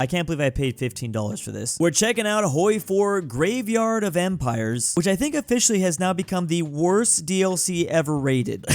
I can't believe I paid $15 for this. We're checking out HOI4 Graveyard of Empires, which I think officially has now become the worst DLC ever rated.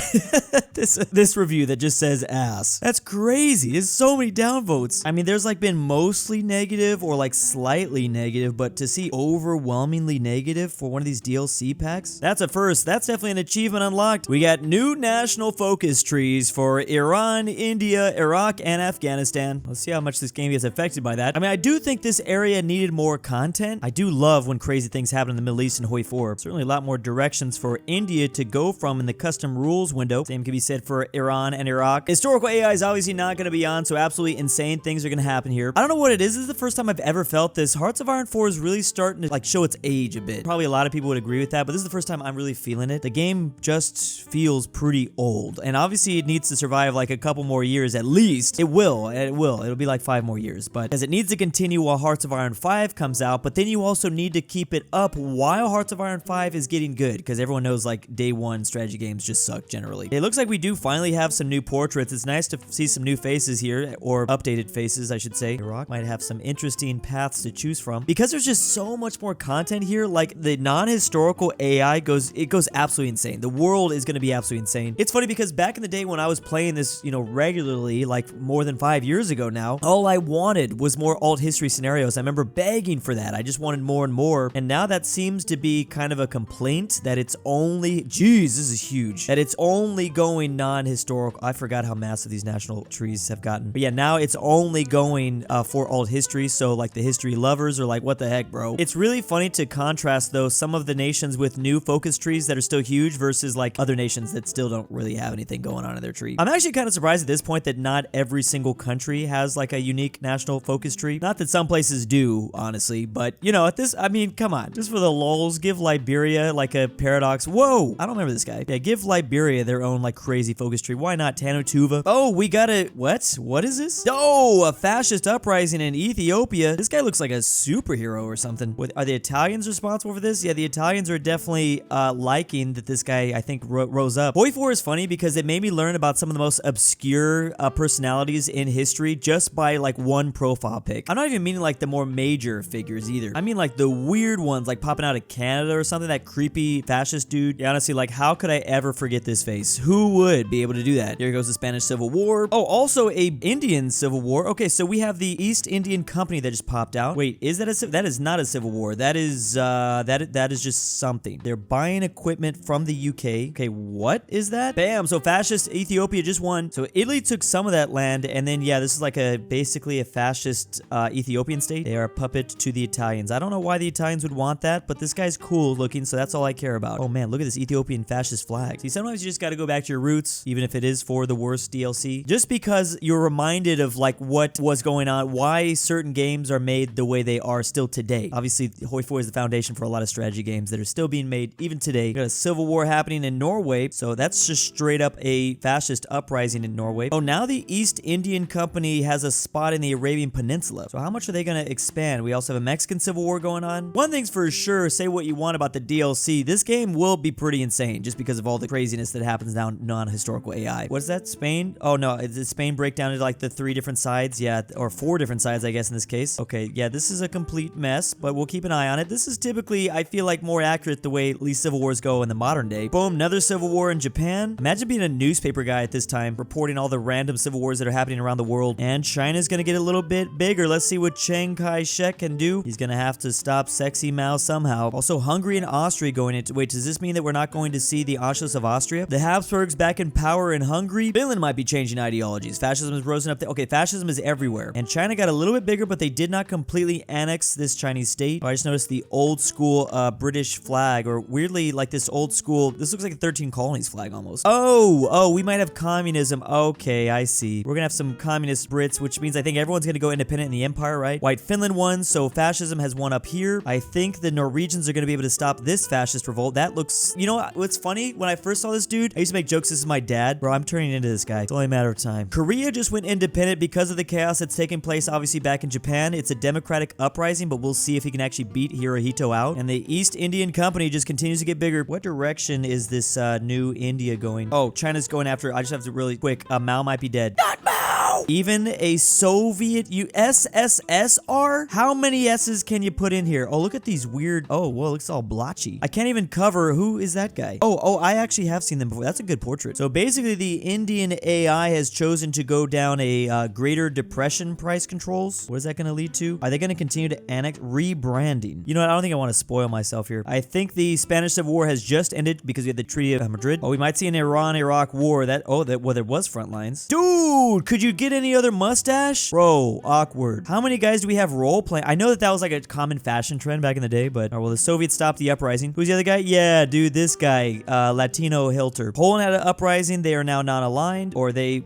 This review that just says ass. That's crazy. There's so many downvotes. I mean, there's like been mostly negative or like slightly negative, but to see overwhelmingly negative for one of these DLC packs, that's a first. That's definitely an achievement unlocked. We got new national focus trees for Iran, India, Iraq, and Afghanistan. Let's see how much this game gets affected by that. I mean, I do think this area needed more content. I do love when crazy things happen in the Middle East in HOI4. Certainly a lot more directions for India to go from in the custom rules window. Same can be said for Iran and Iraq. Historical AI is obviously not going to be on, so absolutely insane things are going to happen here. I don't know what it is. This is the first time I've ever felt this. Hearts of Iron 4 is really starting to like show its age a bit. Probably a lot of people would agree with that, but this is the first time I'm really feeling it. The game just feels pretty old, and obviously it needs to survive like a couple more years at least. It will. It'll be like 5 more years, but because it needs to continue while Hearts of Iron 5 comes out, but then you also need to keep it up while Hearts of Iron 5 is getting good, because everyone knows like day one strategy games just suck generally. It looks like we do finally have some new portraits. It's nice to see some new faces here, or updated faces, I should say. Iraq might have some interesting paths to choose from, because there's just so much more content here. Like the non-historical AI goes absolutely insane. The world is going to be absolutely insane. It's funny because back in the day when I was playing this, regularly, like more than 5 years ago now, all I wanted was more alt history scenarios. I remember begging for that. I just wanted more and more. And now that seems to be kind of a complaint that it's only, geez, this is huge, that it's only going non-historical. I forgot how massive these national trees have gotten. But yeah, now it's only going for alt history. So like the history lovers are like, what the heck, bro? It's really funny to contrast though some of the nations with new focus trees that are still huge versus like other nations that still don't really have anything going on in their tree. I'm actually kind of surprised at this point that not every single country has like a unique national focus tree. Not that some places do, honestly, but at this, I mean, come on, just for the lulz, give Liberia like a paradox. Whoa, I don't remember this guy. Yeah, give Liberia their own like crazy focus tree. Why not Tanutuva? Oh, we got a, what is this? Oh, a fascist uprising in Ethiopia. This guy looks like a superhero or something. Are the Italians responsible for this? Yeah, the Italians are definitely liking that this guy, I think, rose up. HOI4 is funny because it made me learn about some of the most obscure personalities in history just by like one profile pic. I'm not even meaning like the more major figures either. I mean like the weird ones like popping out of Canada or something, that creepy fascist dude. Yeah, honestly, like how could I ever forget this face? Who would be able to do that? Here goes the Spanish Civil War. Oh, also a Indian Civil War. Okay, so we have the East Indian Company that just popped out. Wait, is that that is not a civil war. That is that is just something. They're buying equipment from the UK. Okay, what is that? Bam, so fascist Ethiopia just won. So Italy took some of that land, and then yeah, this is like basically a fascist Ethiopian state. They are a puppet to the Italians. I don't know why the Italians would want that, but this guy's cool looking, so that's all I care about. Oh man, look at this Ethiopian fascist flag. See, sometimes you just gotta go back to your roots, even if it is for the worst DLC. Just because you're reminded of like what was going on, why certain games are made the way they are still today. Obviously, HOI4 is the foundation for a lot of strategy games that are still being made even today. We got a civil war happening in Norway, so that's just straight up a fascist uprising in Norway. Oh, now the East Indian Company has a spot in the Arabian Peninsula. So how much are they going to expand? We also have a Mexican Civil War going on. One thing's for sure, say what you want about the DLC, this game will be pretty insane just because of all the craziness that happens now non-historical AI. What is that? Spain? Oh no, did Spain break down into like the 3 different sides? Yeah, or 4 different sides, I guess, in this case. Okay, yeah, this is a complete mess, but we'll keep an eye on it. This is typically, I feel like, more accurate the way at least civil wars go in the modern day. Boom, another civil war in Japan. Imagine being a newspaper guy at this time, reporting all the random civil wars that are happening around the world. And China's gonna get a little bit bigger. Let's see what Chiang Kai-shek can do. He's gonna have to stop Sexy Mao somehow. Also, Hungary and Austria going into... Wait, does this mean that we're not going to see the Anschluss of Austria? The Habsburgs back in power in Hungary. Finland might be changing ideologies. Fascism is rising up there. Okay, fascism is everywhere. And China got a little bit bigger, but they did not completely annex this Chinese state. Oh, I just noticed the old school British flag, or weirdly like this old school... This looks like a 13 colonies flag almost. Oh, we might have communism. Okay, I see. We're gonna have some communist Brits, which means I think everyone's gonna go independent in the empire, right? White Finland won, so fascism has won up here. I think the Norwegians are gonna be able to stop this fascist revolt. That looks... You know what's funny? When I first saw this dude, I used to make jokes, this is my dad. Bro, I'm turning into this guy. It's only a matter of time. Korea just went independent because of the chaos that's taking place, obviously, back in Japan. It's a democratic uprising, but we'll see if he can actually beat Hirohito out. And the East Indian Company just continues to get bigger. What direction is this new India going? Oh, China's going after... I just have to really quick... Mao might be dead. Not Mao! Even a Soviet USSR? How many S's can you put in here? Oh, look at these weird. Oh, well, it looks all blotchy. I can't even cover. Who is that guy? Oh, I actually have seen them before. That's a good portrait. So basically, the Indian AI has chosen to go down a greater depression price controls. What is that going to lead to? Are they going to continue to annex rebranding? You know what? I don't think I want to spoil myself here. I think the Spanish Civil War has just ended because we had the Treaty of Madrid. Oh, we might see an Iran-Iraq war. Well, there was front lines. Dude, could you get any other mustache? Bro, awkward. How many guys do we have role playing? I know that was like a common fashion trend back in the day, but well, the Soviets stopped the uprising. Who's the other guy? Yeah, dude, this guy, Latino Hilter. Poland had an uprising. They are now non-aligned, or they're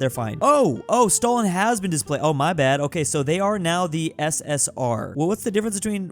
fine. Oh, Stalin has been displayed. Oh, my bad. Okay, so they are now the SSR. Well, what's the difference between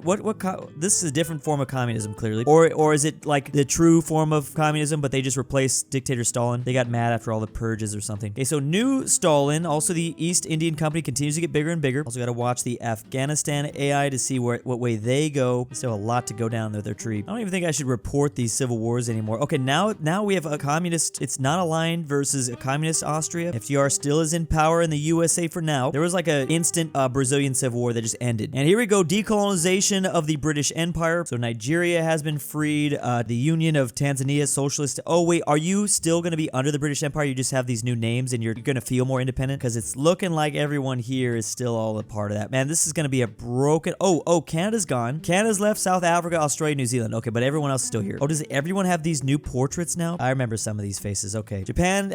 this is a different form of communism, clearly, or is it like the true form of communism, but they just replaced dictator Stalin? They got mad after all the purges or something. Okay, so new Stalin. Also, the East Indian Company continues to get bigger and bigger. Also, got to watch the Afghanistan AI to see what way they go. They still have a lot to go down their tree. I don't even think I should report these civil wars anymore. Okay, now we have a communist. It's not aligned versus a communist Austria. FDR still is in power in the USA for now. There was like an instant Brazilian civil war that just ended. And here we go, decolonization of the British Empire. So Nigeria has been freed. The Union of Tanzania, socialist. Oh wait, are you still going to be under the British Empire? You just have these new names and you're going to feel more independent? Because it's looking like everyone here is still all a part of that. Man, this is going to be a broken... Oh, Canada's gone. Canada's left, South Africa, Australia, New Zealand. Okay, but everyone else is still here. Oh, does everyone have these new portraits now? I remember some of these faces. Okay. Japan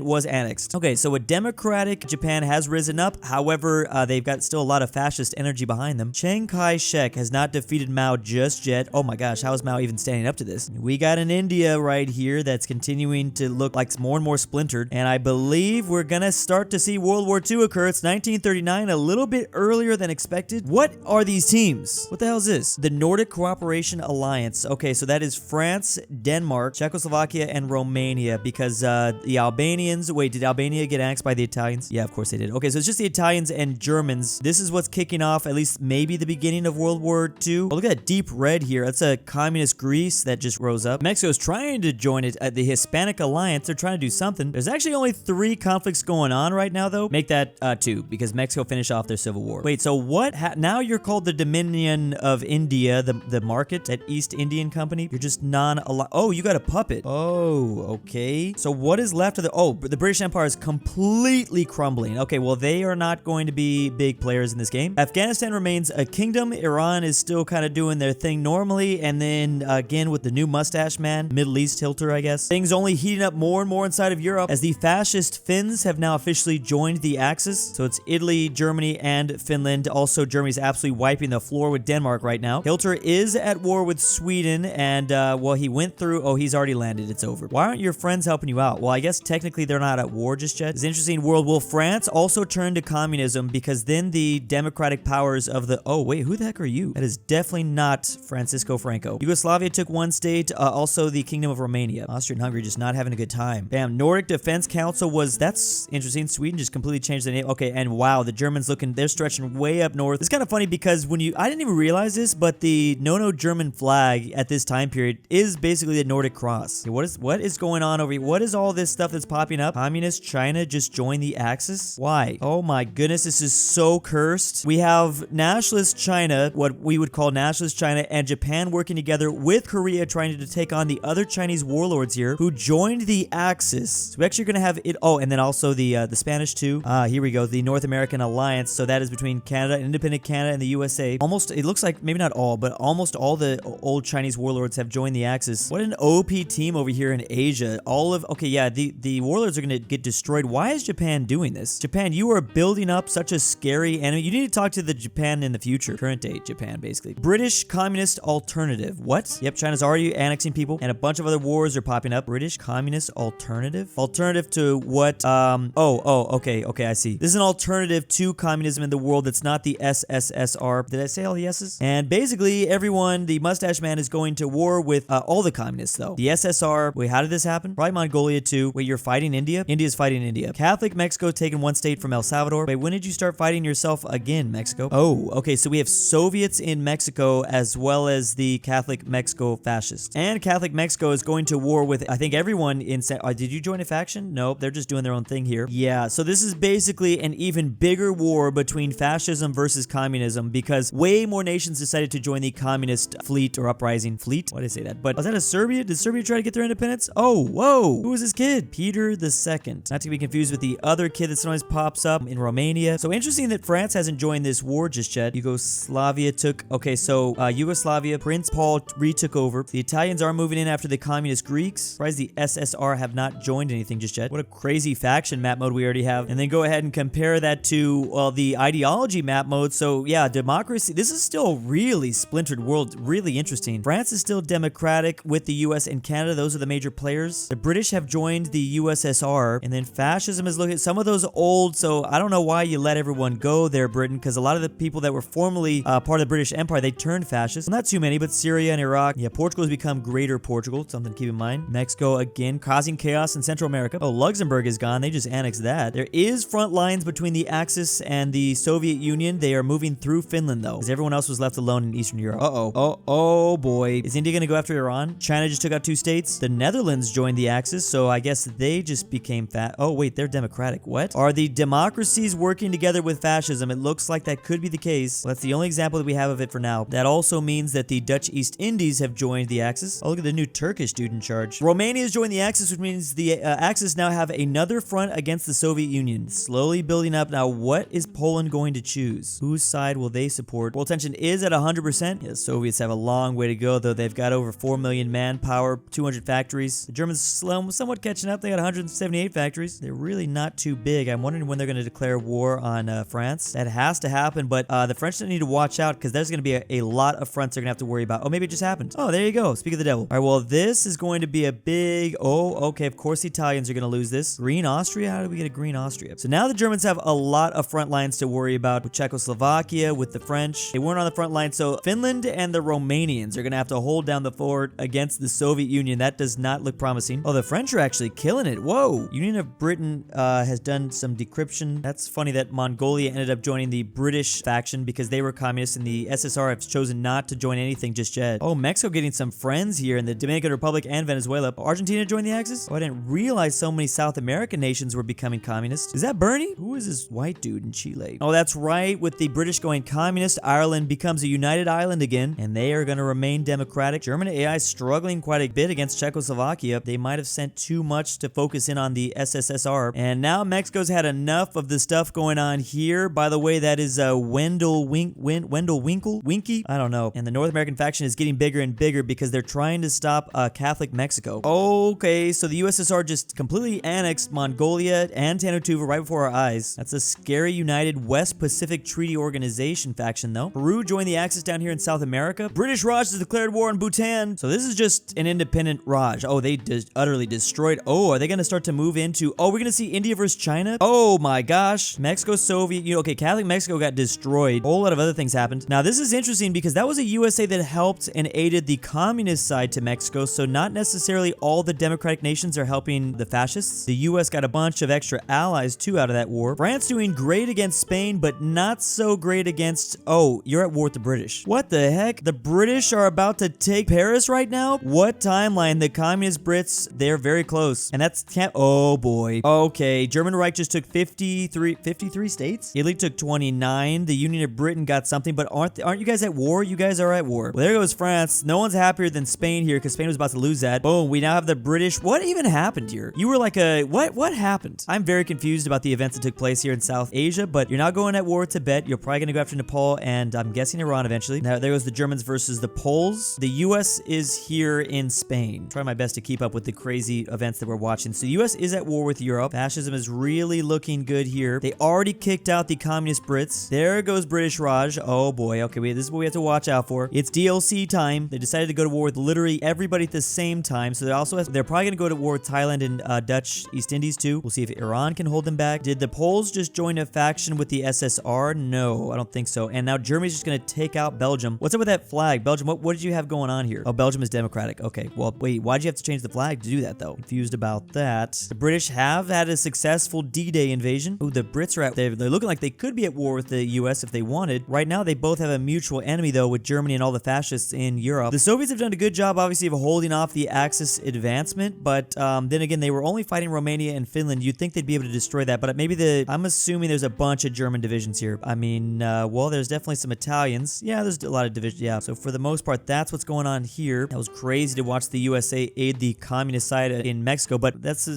was annexed. Okay, so a democratic Japan has risen up. However, they've got still a lot of fascist energy behind them. Chiang Kai-shek has not defeated Mao just yet. Oh my gosh, how is Mao even standing up to this? We got an India right here that's continuing to look like more and more splintered, and I believe we're gonna start to see World War II occur. It's 1939, a little bit earlier than expected. What are these teams? What the hell is this? The Nordic Cooperation Alliance. Okay, so that is France, Denmark, Czechoslovakia, and Romania, because the Albanians... Wait, did Albania get annexed by the Italians? Yeah, of course they did. Okay, so it's just the Italians and Germans. This is what's kicking off, at least maybe the beginning of World War II. Oh, look at that deep red here. That's a communist Greece that just rose up. Mexico's trying to join it at the Hispanic Alliance. They're trying to do something. There's actually only 3 conflicts going on right now, though. Make that 2, because Mexico finished off their civil war. Wait, so what? Now you're called the Dominion of India, the market at East Indian Company. You're just non-aligned. Oh, you got a puppet. Oh, okay. So what is left of the British Empire is completely crumbling. Okay, well, they are not going to be big players in this game. Afghanistan remains a kingdom. Iran is still kind of doing their thing normally. And then again, with the new mustache man, Middle East Hilter, I guess. Things only heating up more and more inside of Europe as the fascist Finns have now officially joined the Axis. So it's Italy, Germany, and Finland. Also, Germany's absolutely wiping the floor with Denmark right now. Hilter is at war with Sweden, and well, he went through... Oh, he's already landed. It's over. Why aren't your friends helping you out? Well, I guess technically they're not at war just yet. It's an interesting world. Will France also turn to communism? Because then the democratic powers of the... Oh, wait, who the heck are you? That is definitely not Francisco Franco. Yugoslavia took one state. Also, the Kingdom of Romania. Austria and Hungary just not having a good time. Bam. Nordic Defense Council was... That's interesting. Sweden just completely changed the name. Okay, and wow, the Germans looking... They're stretching way up north. It's kind of funny because when you... I didn't even realize this, but the German flag at this time period is basically the Nordic cross. What is going on over here? What is all this stuff that's popping up? Communist China just joined the Axis? Why? Oh my goodness, this is so cursed. We have nationalist China, what we would call nationalist China, and Japan working together with Korea trying to take on the other Chinese warlords here who joined the Axis. So we're actually going to have it... Oh, and then also the Spanish too. Here we go. The North American Alliance. So that is between Canada, independent Canada, and the USA. Almost, it looks like, maybe not all, but almost all the old Chinese warlords have joined the Axis. What an OP team over here in Asia. Okay, yeah, the warlords are going to get destroyed. Why is Japan doing this? Japan, you are building up such a scary enemy. You need to talk to the Japan in the future. Current day Japan, basically. British Communist Alternative. What? Yep, China's already annexing people, and a bunch of other wars are popping up. British Communist Alternative? Alternative to what? Okay, I see. This is an alternative to communism in the world that's not the SSSR. Did I say all the S's? And basically, everyone, the mustache man is going to war with all the communists, though. The SSR, wait, how did this happen? Probably Mongolia too. Wait, you're fighting India? India's fighting India. Catholic Mexico taking one state from El Salvador. Wait, when did you start fighting yourself again, Mexico? Oh, okay, so we have Soviets in Mexico as well as the Catholic Mexico fascists. And Catholic Mexico is going to war with, I think, everyone in... did you join a faction? Nope, they're just doing their own thing here. Yeah, so this is basically an even bigger war between fascism versus communism because way more nations decided to join the communist fleet or uprising fleet. Why did I say that? But was that a Serbia? Did Serbia try to get their independence? Oh, whoa. Who was this kid? Peter II. Not to be confused with the other kid that sometimes pops up in Romania. So interesting that France hasn't joined this war just yet. Yugoslavia took... Okay, so Yugoslavia, Prince Paul retook over. The Italians are moving in after the communist Greeks. Surprised the SSR have not joined anything just yet. What a crazy faction map mode we already have. And then go ahead and compare that to, well, the ideology map mode. So yeah, democracy. This is still a really splintered world. Really interesting. France is still democratic with the US and Canada. Those are the major players. The British have joined the USSR. And then fascism is looking at some of those old. So I don't know why you let everyone go there, Britain, because a lot of the people that were formerly part of the British Empire, they turned fascist. Well, not too many, but Syria and Iraq. Yeah, Portugal has become Greater Portugal. Something to keep in mind. Mexico, again, causing chaos in Central America. Oh, Luxembourg is gone. They just annexed that. There is front lines between the Axis and the Soviet Union. They are moving through Finland, though, because everyone else was left alone in Eastern Europe. Oh, boy. Is India going to go after Iran? China just took out 2 states. The Netherlands joined the Axis, so I guess they just became fat. Oh, wait, they're democratic. What? Are the democracies working together with fascism? It looks like that could be the case. Well, that's the only example that we have of it for now. That also means that the Dutch East Indies have joined the Axis. Oh, look at the new Turkish dude in charge. Romania has joined the Axis, which means the Axis now have another front against the Soviet Union. Slowly building up. Now, what is Poland going to choose? Whose side will they support? World tension is at 100%. Yeah, the Soviets have a long way to go, though. They've got over 4 million manpower, 200 factories. The Germans somewhat catching up. They got 178 factories. They're really not too big. I'm wondering when they're going to declare war on France. That has to happen, but the French don't need to watch out because there's going to be a lot of fronts they're going to have to worry about. Oh, maybe it just happened. Oh, there you go. Speak of the devil. All right, well, this is going to be a big... Oh, okay. Of course, the Italians are going to lose this. Green Austria? How did we get a green Austria? So now the Germans have a lot of front lines to worry about with Czechoslovakia, with the French. They weren't on the front line, so Finland and the Romanians are going to have to hold down the fort against the Soviet Union. That does not look promising. Oh, the French are actually killing it. Whoa. Union of Britain has done some decryption. That's funny that Mongolia ended up joining the British faction because they were communists and the SSR have chosen not to join anything just yet. Oh, Mexico getting some friends here in the Dominican Republic and Venezuela. Argentina joined the Axis? Oh, I didn't realize so many South American nations were becoming communist. Is that Bernie? Who is this white dude in Chile? Oh, that's right. With the British going communist, Ireland becomes a united island again, and they are going to remain democratic. German AI struggling quite a bit against Czechoslovakia. They might have sent too much to focus in on the SSSR. And now Mexico's had enough of the stuff going on here. By the way, that is Wendell Winky? I don't know. And the North American faction is getting bigger and bigger because they're trying to stop Catholic Mexico. Okay, so the USSR just completely annexed Mongolia and Tanautuva right before our eyes. That's a scary United West Pacific Treaty Organization faction, though. Peru joined the Axis down here in South America. British Raj has declared war on Bhutan. So this is just an independent Raj. Oh, they utterly destroyed. Oh, are they going to start to move into... Oh, we're going to see India versus China? Oh my gosh. Mexico, Soviet... Okay, Catholic Mexico got destroyed. A whole lot of other things happened. Now, this is interesting because that was a USA that helped and aided the communist side to Mexico, so not necessarily all the democratic nations are helping the fascists. The US got a bunch of extra allies, too, out of that war. France doing great against Spain, but not so great against... Oh, you're at war with the British. What the heck? The British are about to take Paris right now? What timeline? The communist Brits, they're very close. And that's... Oh, boy. Okay, German Reich just took 53 states? Italy took 29. The Union of Britain got something, but aren't you guys at war? You guys are at war. Well, there goes France. No one's happier than Spain here because Spain was about to lose that. Boom, we now have the British. What even happened here? You were like a... What happened? I'm very confused about the events that took place here in South Asia, but you're not going at war with Tibet. You're probably going to go after Nepal and I'm guessing Iran eventually. Now, there goes the Germans versus the Poles. The US is here in Spain. Try my best to keep up with the crazy events that we're watching. So the US is at war with Europe. Fascism is really looking good here. They already kicked out the communist Brits. There goes British Raj. Oh boy. Okay, this is what we have to watch out for. It's DLC time. They decided to go to war with literally everybody at the same time. So they're probably going to go to war with Thailand and Dutch East Indies too. We'll see if Iran can hold them back. Did the Poles just join a faction with the SSR? No, I don't think so. And now Germany's just going to take out Belgium. What's up with that flag? Belgium, what did you have going on here? Oh, Belgium is democratic. Okay, well, wait, why'd you have to change the flag to do that though? Confused about that. The British have had a successful D-Day invasion. Oh, the Brits are they're looking like they could be at war with the US if they wanted. Right now, they both have a mutual enemy though with Germany and all the fascists in Europe. The Soviets have done a good job obviously of holding off the Axis advancement, but then again, they were only fighting Romania and Finland. You'd think they'd be be able to destroy that, but maybe I'm assuming there's a bunch of German divisions here. I mean, well, there's definitely some Italians. Yeah, there's a lot of divisions. Yeah, so for the most part, that's what's going on here. That was crazy to watch the USA aid the communist side in Mexico, but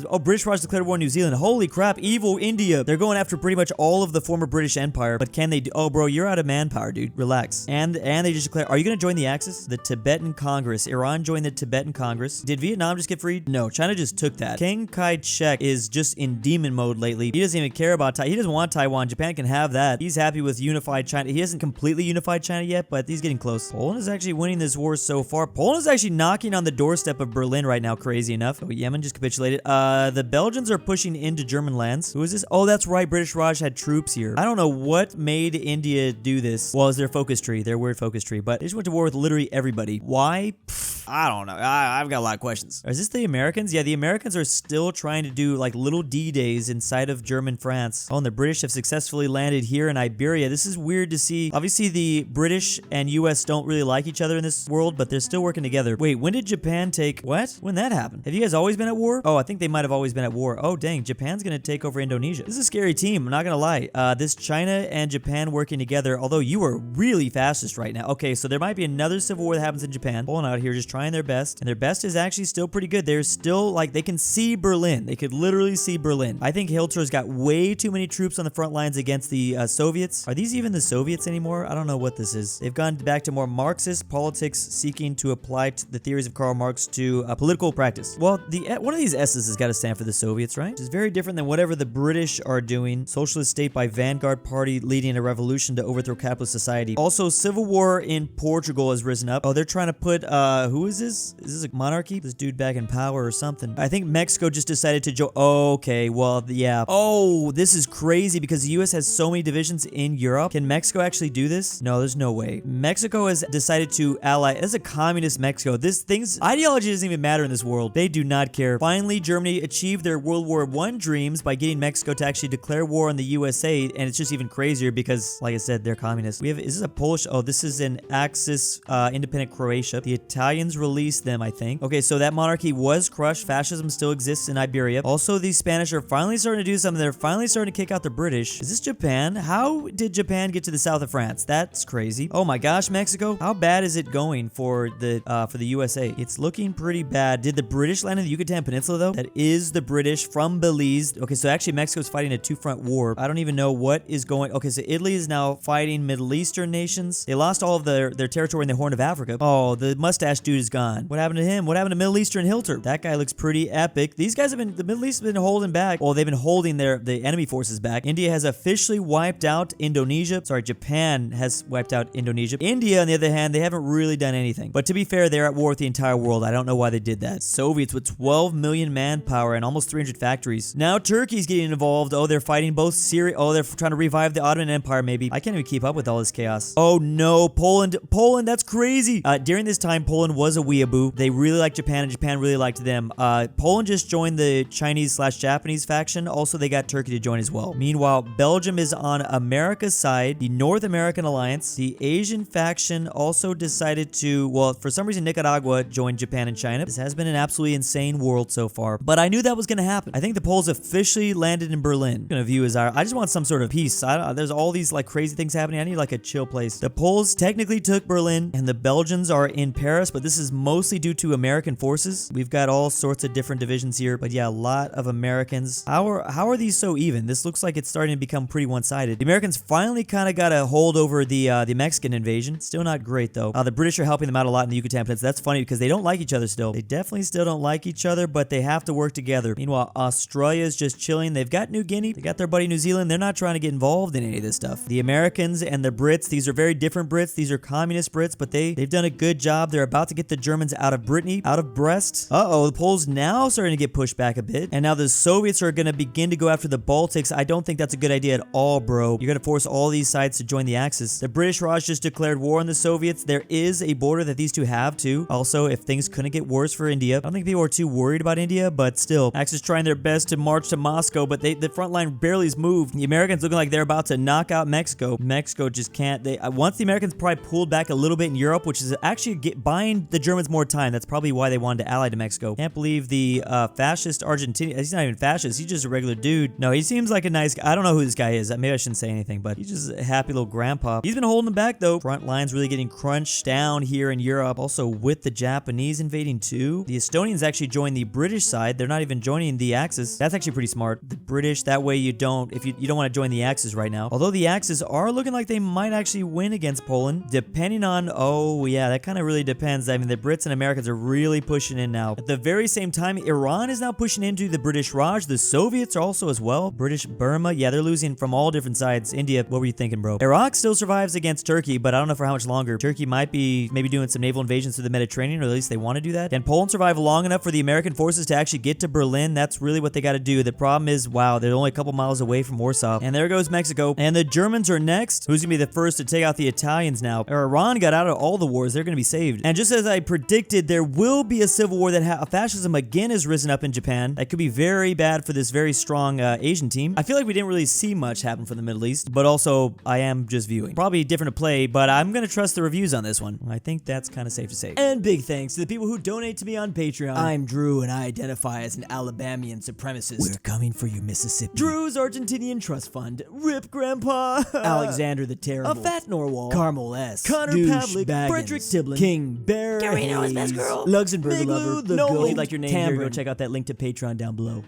oh, British Raj declared war on New Zealand. Holy crap, evil India. They're going after pretty much all of the former British Empire, but can they do? Oh, bro, you're out of manpower, dude. Relax. And they just declared, are you going to join the Axis? The Tibetan Congress. Iran joined the Tibetan Congress. Did Vietnam just get freed? No, China just took that. Chiang Kai-shek is just in demon mode lately. He doesn't even care about he doesn't want Taiwan. Japan can have that. He's happy with unified China. He hasn't completely unified China yet, but he's getting close. Poland is actually winning this war so far. Poland is actually knocking on the doorstep of Berlin right now, crazy enough. Oh, Yemen just capitulated. The Belgians are pushing into German lands. Who is this? Oh, that's right. British Raj had troops here. I don't know what made India do this. Well, it's their focus tree, their weird focus tree, but they just went to war with literally everybody. Why? I don't know. I've got a lot of questions. Is this the Americans? Yeah, the Americans are still trying to do like little D-days inside of German France. Oh, and the British have successfully landed here in Iberia. This is weird to see. Obviously, the British and US don't really like each other in this world, but they're still working together. Wait, when did Japan take... What? When that happened? Have you guys always been at war? Oh, I think they might have always been at war. Oh, dang. Japan's gonna take over Indonesia. This is a scary team. I'm not gonna lie. This China and Japan working together, although you are really fastest right now. Okay, so there might be another civil war that happens in Japan. Pulling out here, just trying their best. And their best is actually still pretty good. They're still, like, they can see Berlin. They could literally see Berlin. I think Hitler's got way too many troops on the front lines against the Soviets. Are these even the Soviets anymore? I don't know what this is. They've gone back to more Marxist politics, seeking to apply the theories of Karl Marx to political practice. Well, one of these S's has got to stand for the Soviets, right? Which is very different than whatever the British are doing. Socialist state by vanguard party leading a revolution to overthrow capitalist society. Also, civil war in Portugal has risen up. Oh, they're trying to put, who is this? Is this a monarchy? This dude back in power or something. I think Mexico just decided to join. Oh, okay, well, yeah. Oh, this is crazy because the U.S. has so many divisions in Europe. Can Mexico actually do this? No, there's no way. Mexico has decided to ally. This is a communist Mexico. Ideology doesn't even matter in this world. They do not care. Finally, Germany achieved their World War I dreams by getting Mexico to actually declare war on the USA, and it's just even crazier because, like I said, they're communists. Is this a Polish? Oh, this is an Axis independent Croatia. The Italians released them, I think. Okay, so that monarchy was crushed. Fascism still exists in Iberia. Also, the Spanish are finally starting to do something. They're finally starting to kick out the British. Is this Japan? How did Japan get to the south of France? That's crazy. Oh my gosh, Mexico. How bad is it going for the USA? It's looking pretty bad. Did the British land in the Yucatan Peninsula though? That is the British from Belize. Okay, so actually Mexico's fighting a two-front war. I don't even know what is going. Okay, so Italy is now fighting Middle Eastern nations. They lost all of their territory in the Horn of Africa. Oh, the mustache dude is gone. What happened to him? What happened to Middle Eastern Hilter? That guy looks pretty epic. These guys the Middle East have been holding back. Well, they've been holding the enemy forces back. India has officially wiped out Indonesia. Sorry, Japan has wiped out Indonesia. India, on the other hand, they haven't really done anything. But to be fair, they're at war with the entire world. I don't know why they did that. Soviets with 12 million manpower and almost 300 factories. Now Turkey's getting involved. Oh, they're fighting both Syria. Oh, they're trying to revive the Ottoman Empire, maybe. I can't even keep up with all this chaos. Oh no, Poland, that's crazy. During this time, Poland was a weeaboo. They really liked Japan and Japan really liked them. Poland just joined the Chinese/Japanese faction. Also, they got Turkey to join as well. Meanwhile, Belgium is on America's side, the North American Alliance. The Asian faction also decided to, well, for some reason, Nicaragua joined Japan and China. This has been an absolutely insane world so far, but I knew that was going to happen. I think the Poles officially landed in Berlin. Gonna view as I just want some sort of peace. There's all these like crazy things happening. I need like a chill place. The Poles technically took Berlin, and the Belgians are in Paris, but this is mostly due to American forces. We've got all sorts of different divisions here, but yeah, a lot of Americans. How are these so even? This looks like it's starting to become pretty one-sided. The Americans finally kind of got a hold over the Mexican invasion. Still not great though. The British are helping them out a lot in the Yucatan Peninsula. That's funny because they don't like each other still. They definitely still don't like each other, but they have to work together. Meanwhile, Australia is just chilling. They've got New Guinea. They got their buddy New Zealand. They're not trying to get involved in any of this stuff. The Americans and the Brits, these are very different Brits. These are communist Brits, but they've done a good job. They're about to get the Germans out of Brittany, out of Brest. Uh-oh, the Poles now starting to get pushed back a bit. And now the Soviets are going to begin to go after the Baltics. I don't think that's a good idea at all, bro. You're going to force all these sides to join the Axis. The British Raj just declared war on the Soviets. There is a border that these two have too. Also, if things couldn't get worse for India, I don't think people are too worried about India, but still, Axis trying their best to march to Moscow, but the front line barely has moved. The Americans looking like they're about to knock out Mexico. Mexico just can't. Once the Americans probably pulled back a little bit in Europe, which is actually buying the Germans more time. That's probably why they wanted to ally to Mexico. Can't believe the fascist Argentinian. He's not even fascist. He's just a regular dude. No, he seems like a nice guy. I don't know who this guy is. Maybe I shouldn't say anything, but he's just a happy little grandpa. He's been holding them back though. Front lines really getting crunched down here in Europe. Also with the Japanese invading too. The Estonians actually joined the British side. They're not even joining the Axis. That's actually pretty smart. The British, that way you don't, if you don't want to join the Axis right now. Although the Axis are looking like they might actually win against Poland, depending on, oh yeah, that kind of really depends. I mean, the Brits and Americans are really pushing in now. At the very same time, Iran is now pushing into the British Raj. The Soviets are also as well. British Burma, yeah, they're losing from all different sides. India, what were you thinking, bro? Iraq still survives against Turkey, but I don't know for how much longer. Turkey might be maybe doing some naval invasions through the Mediterranean, or at least they want to do that. Can Poland survive long enough for the American forces to actually get to Berlin? That's really what they got to do. The problem is, wow, they're only a couple miles away from Warsaw. And there goes Mexico. And the Germans are next. Who's going to be the first to take out the Italians now? Iran got out of all the wars. They're going to be saved. And just as I predicted, there will be a civil war that fascism again has risen up in Japan. That could be very bad for this very strong Asian team. I feel like we didn't really see much happen from the Middle East, but also I am just viewing. Probably different to play, but I'm going to trust the reviews on this one. I think that's kind of safe to say. And big thanks to the people who donate to me on Patreon. I'm Drew and I identify as an Alabamian supremacist. We're coming for you, Mississippi. Drew's Argentinian Trust Fund. Rip Grandpa. Alexander the Terrible. A Fat Norwal. Carmel S. Connor Pavlik. Frederick Tiblin. King Bear. Garino is best girl. Luxembourg Lover. The Goat. If you'd like your name here, go check out that link to Patreon down below.